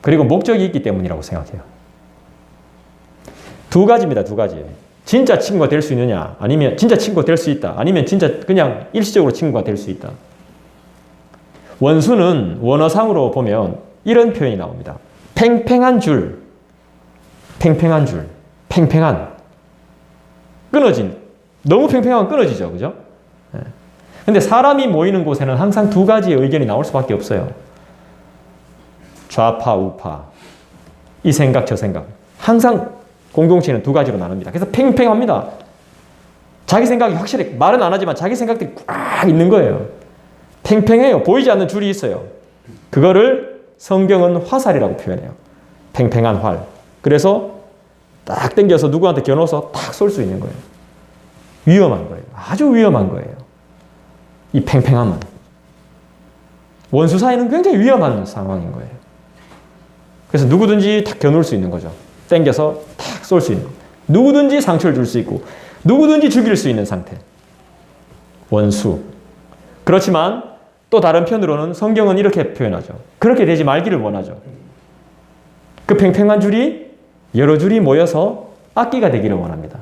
그리고 목적이 있기 때문이라고 생각해요. 두 가지입니다. 두 가지. 진짜 친구가 될 수 있느냐, 아니면 진짜 친구가 될 수 있다, 아니면 진짜 그냥 일시적으로 친구가 될 수 있다. 원수는 원어상으로 보면 이런 표현이 나옵니다. 팽팽한 줄, 팽팽한 줄, 팽팽한, 끊어진, 너무 팽팽하면 끊어지죠, 그죠? 근데 사람이 모이는 곳에는 항상 두 가지의 의견이 나올 수밖에 없어요. 좌파, 우파, 이 생각, 저 생각. 항상 공동체는 두 가지로 나눕니다. 그래서 팽팽합니다. 자기 생각이 확실히, 말은 안 하지만 자기 생각들이 꽉 있는 거예요. 팽팽해요. 보이지 않는 줄이 있어요. 그거를 성경은 화살이라고 표현해요. 팽팽한 활. 그래서 딱 당겨서 누구한테 겨눠서 탁 쏠 수 있는 거예요. 위험한 거예요. 아주 위험한 거예요. 이 팽팽함은. 원수 사이는 굉장히 위험한 상황인 거예요. 그래서 누구든지 탁 겨눌 수 있는 거죠. 당겨서 탁 쏠 수 있는. 누구든지 상처를 줄 수 있고 누구든지 죽일 수 있는 상태. 원수. 그렇지만 또 다른 편으로는 성경은 이렇게 표현하죠. 그렇게 되지 말기를 원하죠. 그 팽팽한 줄이 여러 줄이 모여서 악기가 되기를 원합니다.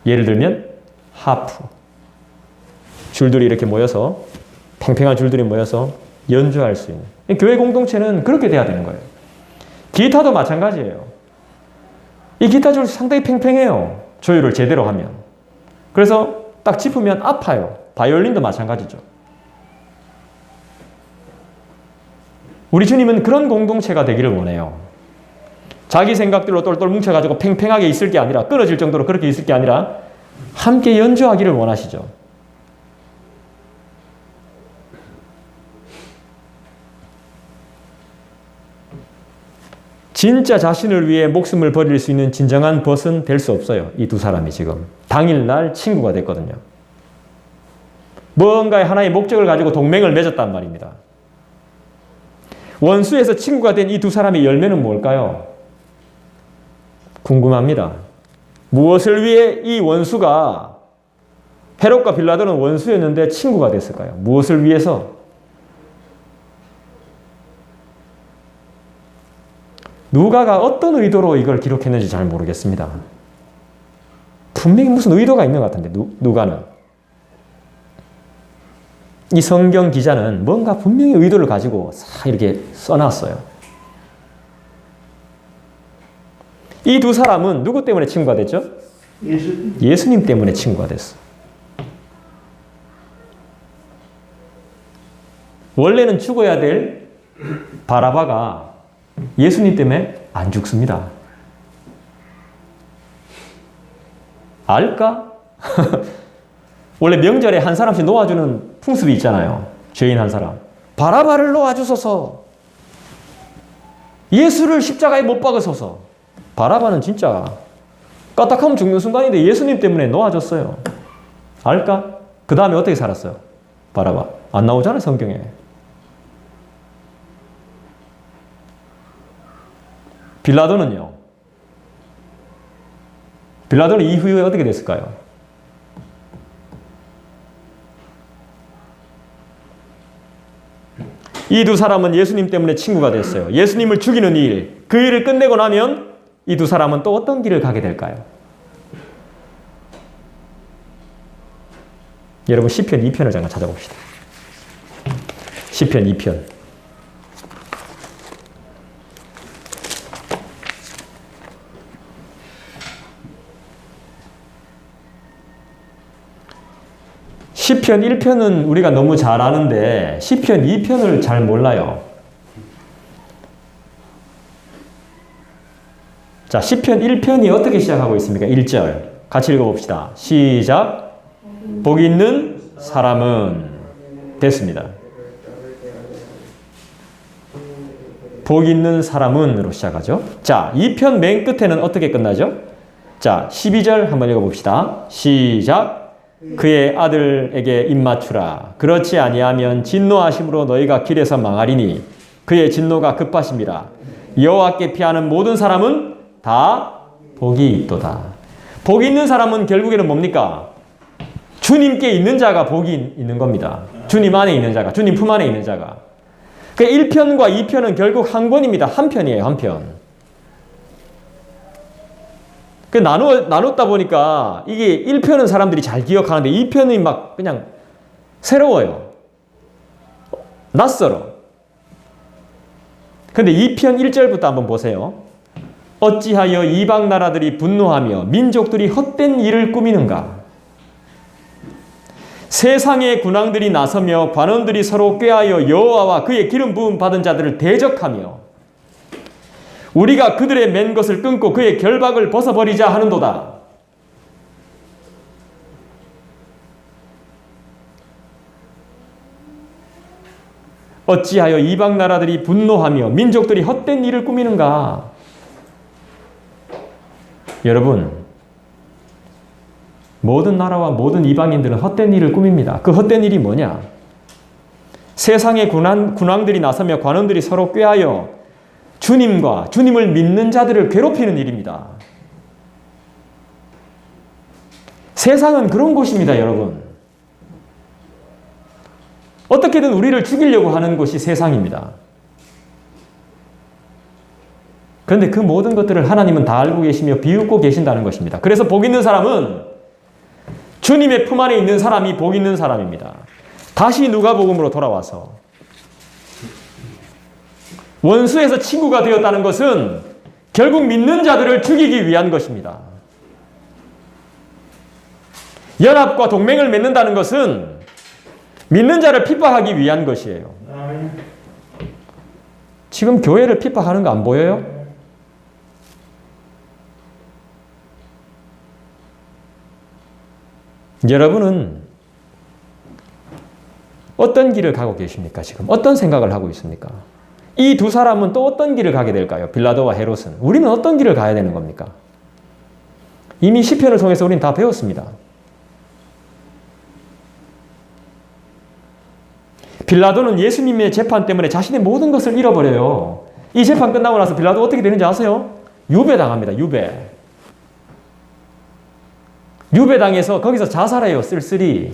예를 들면 하프. 줄들이 이렇게 모여서, 팽팽한 줄들이 모여서 연주할 수 있는. 교회 공동체는 그렇게 돼야 되는 거예요. 기타도 마찬가지예요. 이 기타 줄 상당히 팽팽해요. 조율을 제대로 하면. 그래서 딱 짚으면 아파요. 바이올린도 마찬가지죠. 우리 주님은 그런 공동체가 되기를 원해요. 자기 생각들로 똘똘 뭉쳐가지고 팽팽하게 있을 게 아니라, 끊어질 정도로 그렇게 있을 게 아니라 함께 연주하기를 원하시죠. 진짜 자신을 위해 목숨을 버릴 수 있는 진정한 벗은 될 수 없어요. 이 두 사람이 지금. 당일날 친구가 됐거든요. 뭔가의 하나의 목적을 가지고 동맹을 맺었단 말입니다. 원수에서 친구가 된 이 두 사람의 열매는 뭘까요? 궁금합니다. 무엇을 위해 이 원수가, 헤롯과 빌라도는 원수였는데 친구가 됐을까요? 무엇을 위해서? 누가가 어떤 의도로 이걸 기록했는지 잘 모르겠습니다. 분명히 무슨 의도가 있는 것 같은데, 누가는. 이 성경 기자는 뭔가 분명히 의도를 가지고 싹 이렇게 써놨어요. 이 두 사람은 누구 때문에 친구가 됐죠? 예수님 때문에 친구가 됐어. 원래는 죽어야 될 바라바가 예수님 때문에 안 죽습니다. 알까? 원래 명절에 한 사람씩 놓아주는 풍습이 있잖아요. 죄인 한 사람. 바라바를 놓아주소서. 예수를 십자가에 못 박으소서. 바라바는 진짜 까딱하면 죽는 순간인데 예수님 때문에 놓아줬어요. 알까? 그 다음에 어떻게 살았어요? 바라바. 안 나오잖아요, 성경에. 빌라도는요? 빌라도는 이후에 어떻게 됐을까요? 이 두 사람은 예수님 때문에 친구가 됐어요. 예수님을 죽이는 일, 그 일을 끝내고 나면 이 두 사람은 또 어떤 길을 가게 될까요? 여러분 시편 2편을 잠깐 찾아봅시다. 시편 2편. 시편 1편은 우리가 너무 잘 아는데 시편 2편을 잘 몰라요. 자, 시편 1편이 어떻게 시작하고 있습니까? 1절. 같이 읽어봅시다. 시작. 복 있는 사람은 됐습니다. 복 있는 사람은으로 시작하죠. 자, 2편 맨 끝에는 어떻게 끝나죠? 자, 12절 한번 읽어봅시다. 시작. 그의 아들에게 입맞추라. 그렇지 아니하면 진노하심으로 너희가 길에서 망하리니 그의 진노가 급하심이라. 여호와께 피하는 모든 사람은 다 복이 있도다. 복 있는 사람은 결국에는 뭡니까? 주님께 있는 자가 복이 있는 겁니다. 주님 안에 있는 자가, 주님 품 안에 있는 자가. 그 1편과 2편은 결국 한 권입니다. 한 편이에요, 한 편. 그 나눴다 보니까 이게 1편은 사람들이 잘 기억하는데 2편이 막 그냥 새로워요. 낯설어. 근데 2편 1절부터 한번 보세요. 어찌하여 이방 나라들이 분노하며 민족들이 헛된 일을 꾸미는가? 세상의 군왕들이 나서며 관원들이 서로 꾀하여 여호와와 그의 기름 부음 받은 자들을 대적하며 우리가 그들의 맨 것을 끊고 그의 결박을 벗어버리자 하는도다. 어찌하여 이방 나라들이 분노하며 민족들이 헛된 일을 꾸미는가? 여러분, 모든 나라와 모든 이방인들은 헛된 일을 꾸밉니다. 그 헛된 일이 뭐냐? 세상의 군왕들이 나서며 관원들이 서로 꾀하여 주님과 주님을 믿는 자들을 괴롭히는 일입니다. 세상은 그런 곳입니다, 여러분. 어떻게든 우리를 죽이려고 하는 곳이 세상입니다. 그런데 그 모든 것들을 하나님은 다 알고 계시며 비웃고 계신다는 것입니다. 그래서 복 있는 사람은 주님의 품 안에 있는 사람이 복 있는 사람입니다. 다시 누가복음으로 돌아와서 원수에서 친구가 되었다는 것은 결국 믿는 자들을 죽이기 위한 것입니다. 연합과 동맹을 맺는다는 것은 믿는 자를 핍박하기 위한 것이에요. 지금 교회를 핍박하는 거 안 보여요? 여러분은 어떤 길을 가고 계십니까? 지금 어떤 생각을 하고 있습니까? 이 두 사람은 또 어떤 길을 가게 될까요? 빌라도와 헤롯은. 우리는 어떤 길을 가야 되는 겁니까? 이미 시편을 통해서 우리는 다 배웠습니다. 빌라도는 예수님의 재판 때문에 자신의 모든 것을 잃어버려요. 이 재판 끝나고 나서 빌라도 어떻게 되는지 아세요? 유배당합니다. 유배당해서 거기서 자살해요. 쓸쓸히.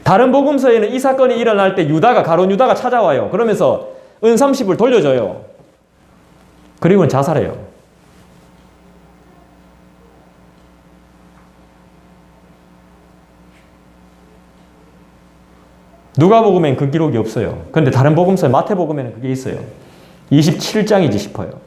다른 복음서에는 이 사건이 일어날 때 가룟 유다가 찾아와요. 그러면서 은 30을 돌려줘요. 그리고는 자살해요. 누가복음엔 그 기록이 없어요. 그런데 다른 복음서 마태복음에는 그게 있어요. 27장이지 싶어요.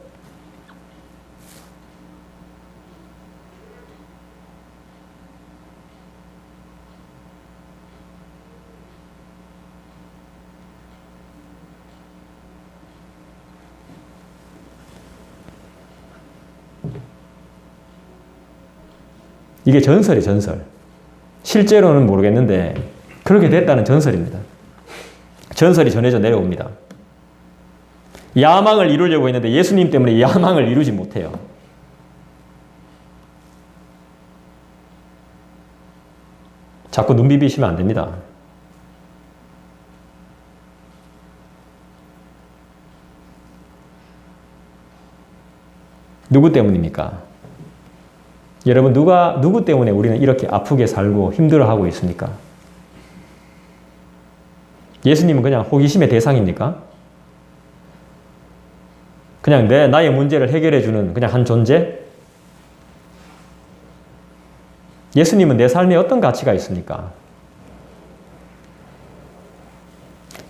이게 전설이에요, 전설. 실제로는 모르겠는데 그렇게 됐다는 전설입니다. 전설이 전해져 내려옵니다. 야망을 이루려고 했는데 예수님 때문에 야망을 이루지 못해요. 자꾸 눈 비비시면 안 됩니다. 누구 때문입니까? 여러분, 누구 때문에 우리는 이렇게 아프게 살고 힘들어하고 있습니까? 예수님은 그냥 호기심의 대상입니까? 그냥 나의 문제를 해결해주는 그냥 한 존재? 예수님은 내 삶에 어떤 가치가 있습니까?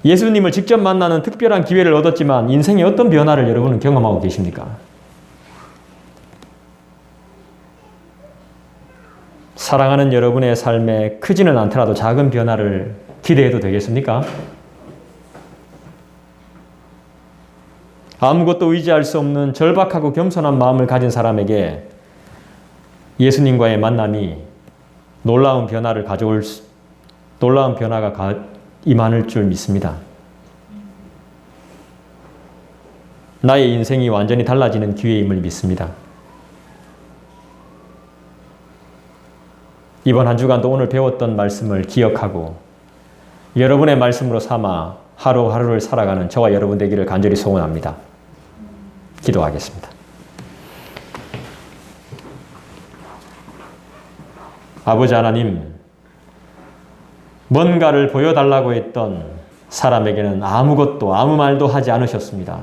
예수님을 직접 만나는 특별한 기회를 얻었지만 인생의 어떤 변화를 여러분은 경험하고 계십니까? 사랑하는 여러분의 삶에 크지는 않더라도 작은 변화를 기대해도 되겠습니까? 아무것도 의지할 수 없는 절박하고 겸손한 마음을 가진 사람에게 예수님과의 만남이 놀라운 변화가 임할 줄 믿습니다. 나의 인생이 완전히 달라지는 기회임을 믿습니다. 이번 한 주간도 오늘 배웠던 말씀을 기억하고 여러분의 말씀으로 삼아 하루하루를 살아가는 저와 여러분 되기를 간절히 소원합니다. 기도하겠습니다. 아버지 하나님, 뭔가를 보여달라고 했던 사람에게는 아무것도 아무 말도 하지 않으셨습니다.